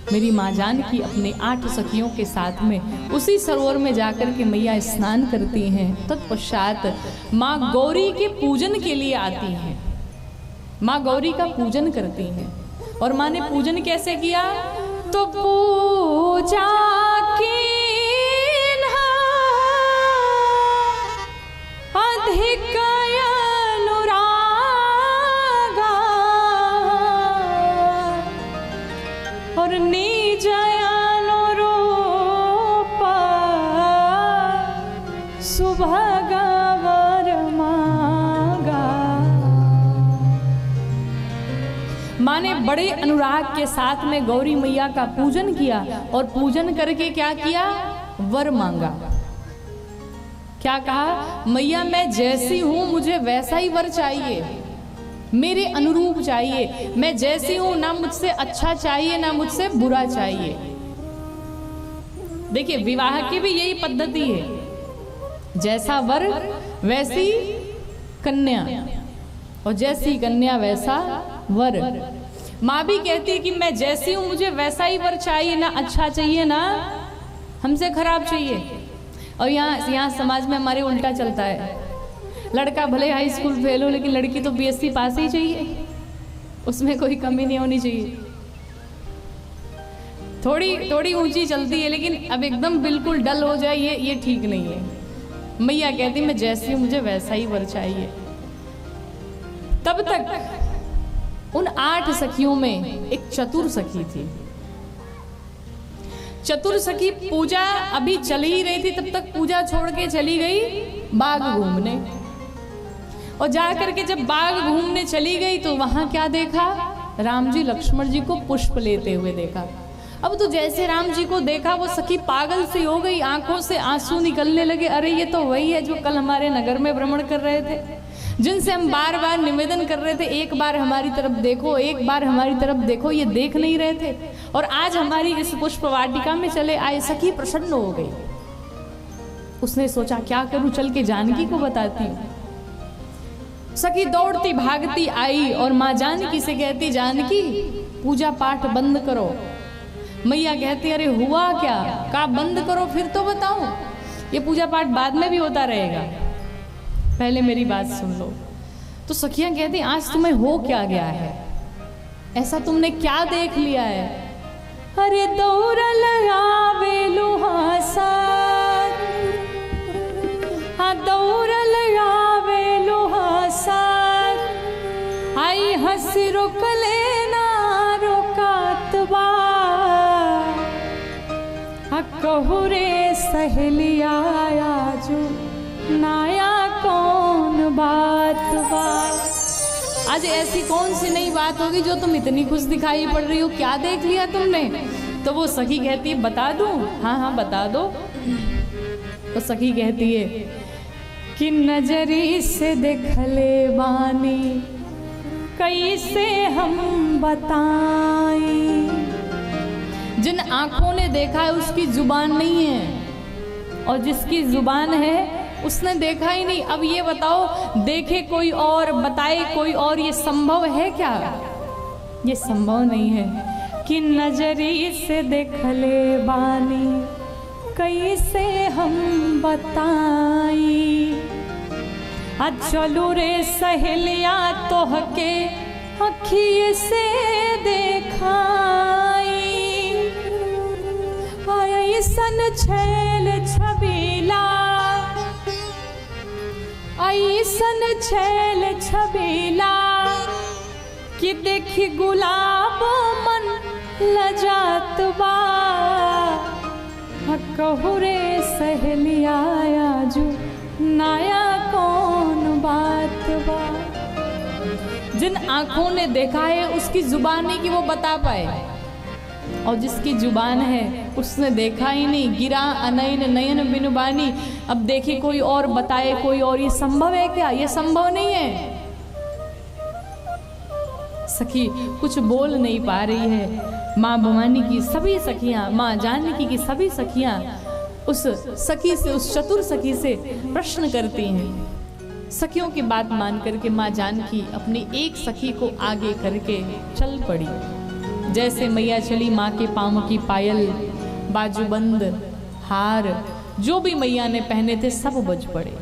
मेरी माँ जानकी अपने 8 सखियों के साथ में उसी सरोवर में जाकर के मैया स्नान करती हैं। तत्पश्चात माँ गौरी के पूजन के लिए आती हैं। माँ गौरी का पूजन करती हैं। और माँ ने पूजन कैसे किया? तो पूजा की अधिक अनुरागा और निज अनुरूप सुभगवर मागा। माँ ने बड़े अनुराग के साथ में गौरी मैया का पूजन किया और पूजन करके क्या किया? वर मांगा। क्या कहा? मैया मैं जैसी हूं मुझे वैसा ही वर चाहिए, मेरे अनुरूप चाहिए। मैं जैसी हूं, ना मुझसे अच्छा चाहिए ना मुझसे बुरा चाहिए। देखिए विवाह की भी यही पद्धति है, जैसा वर वैसी कन्या और जैसी कन्या वैसा वर। माँ भी कहती है कि मैं जैसी हूं मुझे वैसा ही वर चाहिए, ना अच्छा चाहिए ना हमसे खराब चाहिए। और यहाँ समाज में हमारे उल्टा चलता है, लड़का भले हाई स्कूल फेल हो लेकिन लड़की तो बीएससी पास ही चाहिए, उसमें कोई कमी नहीं होनी चाहिए। थोड़ी ऊंची चलती है लेकिन अब एकदम बिल्कुल डल हो जाए ये ठीक नहीं है। मैया कहती मैं जैसी हूं मुझे वैसा ही वर चाहिए। तब तक उन 8 सखियों में एक चतुर सखी थी। चतुर सखी पूजा अभी चल ही रही थी, तब तक पूजा छोड़ के चली गई बाग घूमने। और जाकर के जब बाग घूमने चली गई तो वहां क्या देखा? राम जी लक्ष्मण जी को पुष्प लेते हुए देखा। अब तो जैसे राम जी को देखा वो सखी पागल सी हो गई, आंखों से आंसू निकलने लगे। अरे ये तो वही है जो कल हमारे नगर में भ्रमण कर रहे थे, जिनसे हम बार बार निवेदन कर रहे थे एक बार हमारी तरफ देखो, एक बार हमारी तरफ देखो, ये देख नहीं रहे थे। और आज हमारी इस पुष्प वाटिका में चले आए। सखी प्रसन्न हो गई। उसने सोचा क्या करूं, चल के जानकी को बताती हूँ। सखी दौड़ती भागती आई और माँ जानकी से कहती जानकी पूजा पाठ बंद करो। मैया कहती अरे हुआ क्या? का बंद करो फिर तो बताओ, ये पूजा पाठ बाद में भी होता रहेगा, पहले मेरी बात सुन लो। तो सखियां कहती आज तुम्हें हो क्या गया है, ऐसा तुमने क्या देख लिया है? अरे दौड़ल आवे लोहासा, हाँ दौड़ल आवे लोहासा, आई हंसी रोक लेना रोकात बा, कहू रे सहेलिया आजू नाया कौन बात बा। आज ऐसी कौन सी नई बात होगी जो तुम इतनी खुश दिखाई पड़ रही हो, क्या देख लिया तुमने? तो वो सखी कहती है बता दूं? हाँ हाँ बता दो। तो सखी कहती है कि नजरी से देखले बानी कैसे हम बताएं। जिन आंखों ने देखा है उसकी जुबान नहीं है, और जिसकी जुबान है उसने देखा ही नहीं। अब ये बताओ, देखे कोई और बताए कोई और, ये संभव है क्या? ये संभव नहीं है। कि नजरी से देखले बानी कैसे हम बताई, चलो रे सहेलिया तोहके अखिए से देखाई। ऐसन छैल छबीला, ऐसन छैल छबीला कि देखी गुलाब मन लजात बा, कहू रे सहेलिया आजू नाया कौन बात बा। जिन आंखों ने देखा है उसकी जुबान नहीं कि वो बता पाए, और जिसकी जुबान है उसने देखा ही नहीं। गिरा अनयन नयन बिनुबानी, अब देखे कोई और बताए कोई और, ये संभव है क्या? ये संभव नहीं है। सखी कुछ बोल नहीं पा रही है। माँ भवानी की सभी सखियां, माँ जानकी की सभी सखियां उस सखी से, उस चतुर सखी से प्रश्न करती हैं। सखियों की बात मान करके माँ जानकी अपनी एक सखी को आगे करके चल पड़ी। जैसे मैया चली माँ के पाँव की पायल, बाजूबंद, हार, जो भी मैया ने पहने थे सब बज पड़े।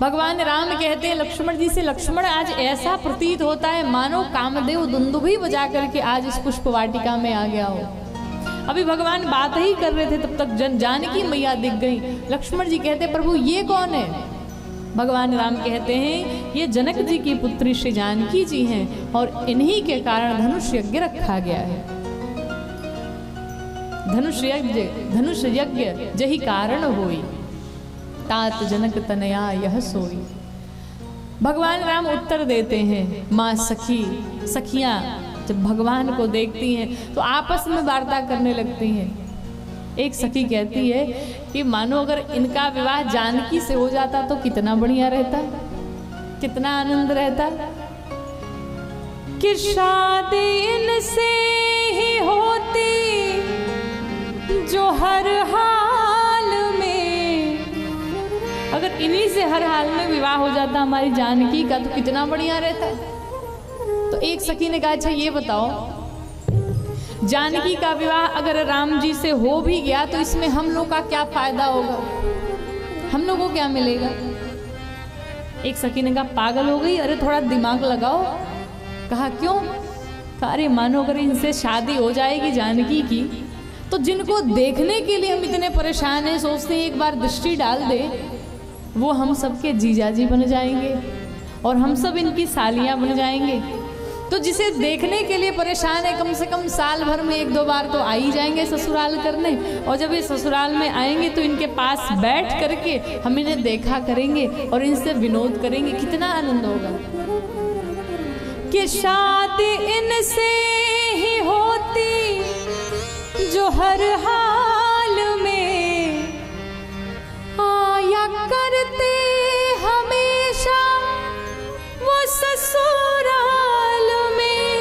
भगवान राम कहते हैं लक्ष्मण जी से, लक्ष्मण आज ऐसा प्रतीत होता है मानो कामदेव दुंदुभी बजा करके आज इस पुष्प वाटिका में आ गया हो। अभी भगवान बात ही कर रहे थे तब तक जानकी मैया दिख गई। लक्ष्मण जी कहते प्रभु ये कौन है? भगवान राम कहते हैं ये जनक जी की पुत्री श्री जानकी जी हैं और इन्हीं के कारण धनुष यज्ञ रखा गया है। धनुष यज्ञ जही कारण होई, तात जनक तनया यह सोई। भगवान राम उत्तर देते हैं, माँ सखी, सखियां जब भगवान को देखती हैं तो आपस में वार्ता करने लगती हैं। एक सखी कहती है कि मानो अगर इनका विवाह जानकी से हो जाता तो कितना बढ़िया रहता, कितना आनंद रहता। कि शादी इनसे ही होती जो हर हाल में, अगर इन्हीं से हर हाल में विवाह हो जाता हमारी जानकी का तो कितना बढ़िया रहता। तो एक सखी ने कहा अच्छा ये बताओ, जानकी का विवाह अगर राम जी से हो भी गया तो इसमें हम लोग का क्या फायदा होगा, हम लोगों को क्या मिलेगा? एक सखी ने कहा पागल हो गई, अरे थोड़ा दिमाग लगाओ। कहा क्यों? कहा अरे मानो अगर इनसे शादी हो जाएगी जानकी की तो जिनको देखने के लिए हम इतने परेशान हैं, सोचते हैं एक बार दृष्टि डाल दे, वो हम सबके जीजाजी बन जाएंगे और हम सब इनकी सालियां बन जाएंगे। तो जिसे देखने के लिए परेशान है कम से कम साल भर में 1-2 बार तो आ ही जाएंगे ससुराल करने, और जब ये ससुराल में आएंगे तो इनके पास बैठ करके हम इन्हें देखा करेंगे और इनसे विनोद करेंगे, कितना आनंद होगा। कि शादी इनसे ही होती जो हर हाल में आया करते हमेशा वो ससुराल में,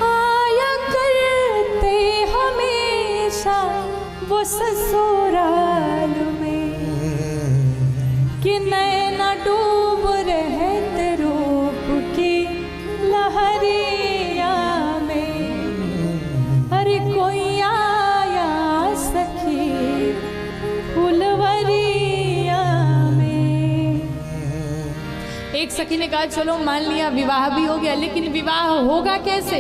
आया करते हमेशा वो ससुराल में। कि नैना डूब रहते रूप की लहरिया में, अरे कोई आया सखी फुलवरिया में। एक सखी ने कहा चलो मान लिया विवाह भी हो गया, लेकिन विवाह होगा कैसे?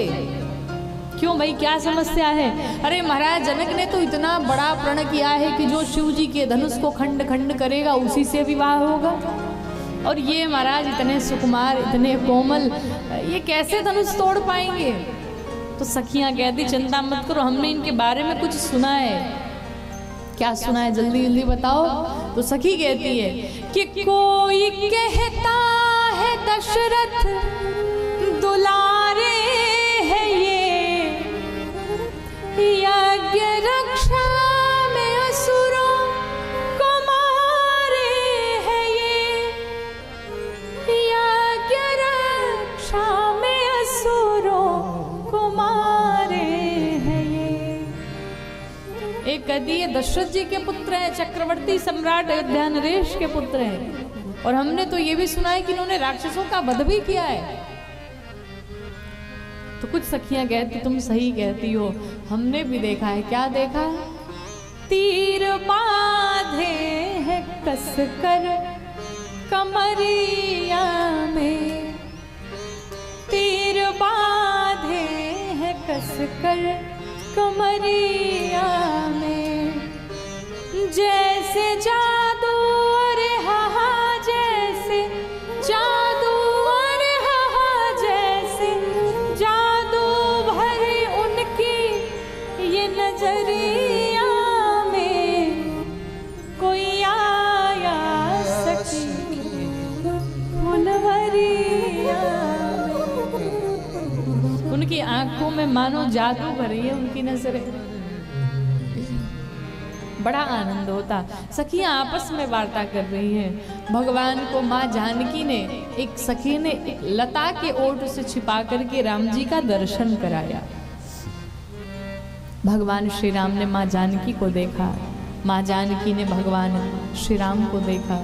क्यों भाई क्या समस्या है? अरे महाराज जनक ने तो इतना बड़ा प्रण किया है कि जो शिव जी के धनुष को खंड खंड करेगा उसी से विवाह होगा, और ये महाराज इतने सुकुमार, इतने कोमल, ये कैसे धनुष तोड़ पाएंगे? तो सखियां कहती चिंता मत करो, हमने इनके बारे में कुछ सुना है। क्या सुना है जल्दी जल्दी बताओ। तो सखी कहती है कि कोई कहता है दशरथ दुलारे है ये, यज्ञ रक्षा में असुरों को मारे है ये, यज्ञ रक्षा में असुरों को मारे है ये। एक कहती है दशरथ जी के पुत्र हैं, चक्रवर्ती सम्राट अयोध्या नरेश के पुत्र हैं, और हमने तो ये भी सुना है कि इन्होंने राक्षसों का वध भी किया है। तो कुछ सखियां कहती तुम सही कहती हो, हमने भी देखा है। क्या देखा है? तीर बांधे हैं कसकर कमरिया में, तीर बांधे हैं कसकर कमरिया में। जैसे जादू अरे हा, जैसे जादू अरे हा, जैसे जादू भरे उनकी ये नजरिया में, कोई आया सखी फुलवरिया। उनकी आंखों में मानो जादू भरी है उनकी नजरें, बड़ा आनंद होता। सखियां आपस में वार्ता कर रही हैं। भगवान को माँ जानकी ने, एक सखी ने लता के ओट से छिपा करके राम जी का दर्शन कराया। भगवान श्री राम ने माँ जानकी को देखा, माँ जानकी ने भगवान श्री राम को देखा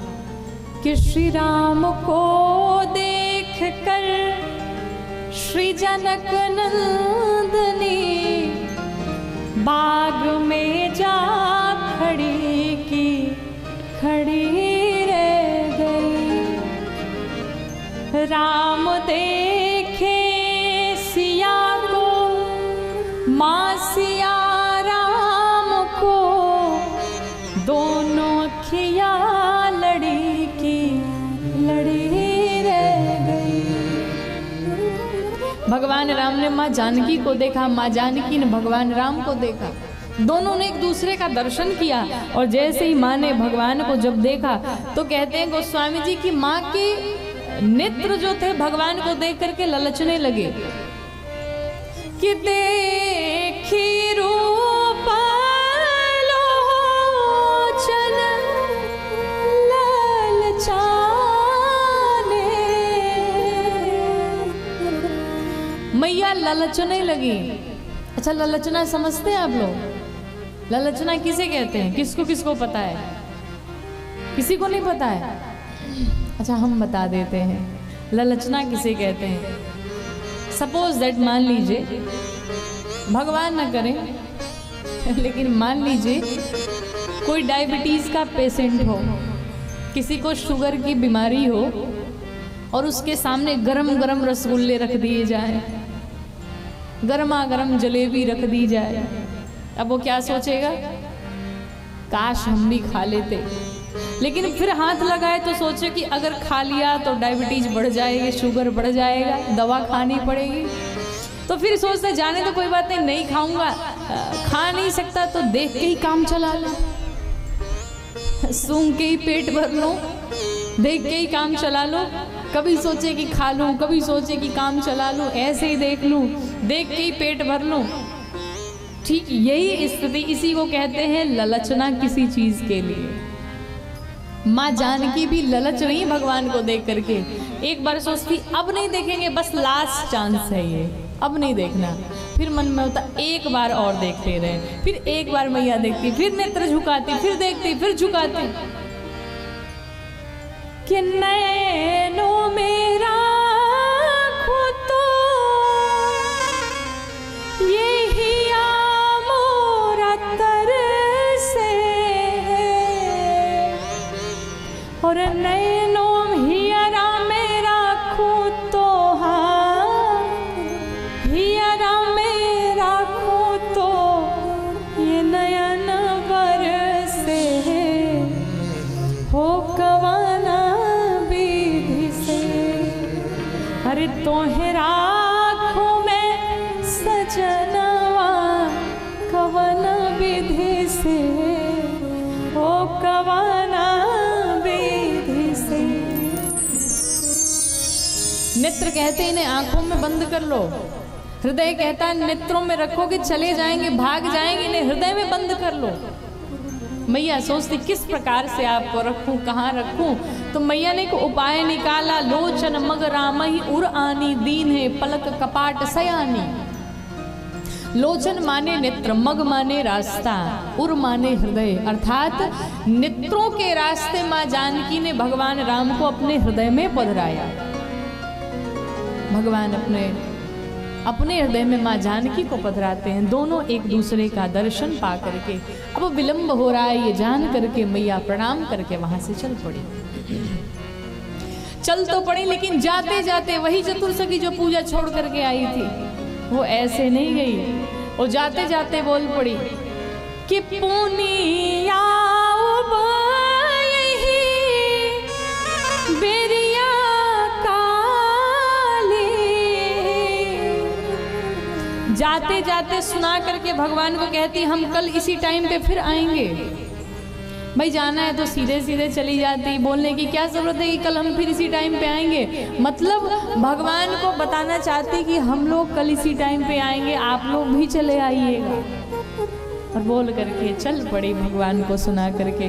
कि श्री राम को देख कर श्री जनक नंदनी बाग में जा खड़ी की खड़ी रह गई। राम देखे सिया को, माँ सिया राम को, दोनों अखियाँ लड़ी की लड़ी रह गई। भगवान राम ने माँ जानकी को देखा, माँ जानकी ने भगवान राम को देखा। दोनों ने एक दूसरे का दर्शन किया और जैसे ही माँ ने भगवान को जब देखा तो कहते हैं गोस्वामी जी की माँ के नेत्र जो थे भगवान को देख करके ललचने लगे कि देखी रूप लोचन ललचाने। मैया ललचने लगी। अच्छा, ललचना समझते हैं आप लोग? ललचना किसे कहते हैं? किसको किसको पता है? किसी को नहीं पता है? अच्छा, हम बता देते हैं ललचना किसे कहते हैं। सपोज दैट, मान लीजिए, भगवान न करें लेकिन मान लीजिए कोई डायबिटीज का पेशेंट हो, किसी को शुगर की बीमारी हो और उसके सामने गरम गरम रसगुल्ले रख दिए जाए, गरमा गरम जलेबी रख दी जाए, अब वो क्या सोचेगा? काश हम भी खा लेते। लेकिन फिर हाथ लगाए तो सोचे कि अगर खा लिया तो डायबिटीज बढ़ जाएगी, शुगर बढ़ जाएगा, दवा खानी पड़ेगी। तो फिर सोचते जाने तो कोई बात नहीं, नहीं खाऊंगा, खा नहीं सकता तो देख के ही काम चला लो, सूंघ के ही पेट भर लो, देख के ही काम चला लो। कभी सोचे कि खा लूं, कभी सोचे कि काम चला लूं, ऐसे ही देख लूं, देख के ही पेट भर लूं। ठीक यही स्थिति, इसी को कहते हैं ललचना किसी चीज के लिए। माँ जानकी भी ललच रही भगवान को देख करके। एक बार सोचती अब नहीं देखेंगे, बस लास्ट चांस है ये, अब नहीं देखना। फिर मन में होता एक बार और देख ले रहे, फिर एक बार मैया देखती, फिर नेत्र झुकाती, फिर देखती, फिर झुकाती कि नैनों में राखूं तो यही मोरा तरसे, और नैनों हियरा में राखूं तो, हाँ हियरा में राखूं तो ये नयन बरसे, हो कवाना विधि से। अरे तोहे राखूं मैं सजनवा, कवन विधि से, हो कवाना विधि से। नेत्र कहते हैं इन्हें आंखों में बंद कर लो, हृदय कहता है नेत्रों में रखोगे चले जाएंगे, भाग जाएंगे, इन्हें हृदय में बंद कर लो। मैया सोचती किस प्रकार से आपको रखूं, कहाँ रखूं? तो मैया ने एक उपाय निकाला। लोचन मग रामहि उर आनी, दीन है पलक कपाट सयानी। लोचन माने नेत्र, मग माने रास्ता, उर माने हृदय, अर्थात नेत्रों के रास्ते माँ जानकी ने भगवान राम को अपने हृदय में पधराया। भगवान अपने हृदय में माँ जानकी को पधराते हैं, दोनों एक दूसरे का दर्शन पा करके। अब विलंब हो रहा है ये जान करके मैया प्रणाम करके वहां से चल पड़ी। चल तो पड़ी, लेकिन जाते जाते वही चतुर्सखी जो पूजा छोड़ करके आई थी वो ऐसे नहीं गई। वो जाते जाते बोल पड़ी कि पुनिया बेरिया जाते जाते सुना करके भगवान को कहती हम कल इसी टाइम पे फिर आएंगे। भाई जाना है तो सीधे सीधे चली जाती, बोलने की क्या जरूरत है कि कल हम फिर इसी टाइम पे आएंगे। मतलब भगवान को बताना चाहती कि हम लोग कल इसी टाइम पे आएंगे, आप लोग भी चले आइएगा। और बोल करके चल पड़ी भगवान को सुना करके।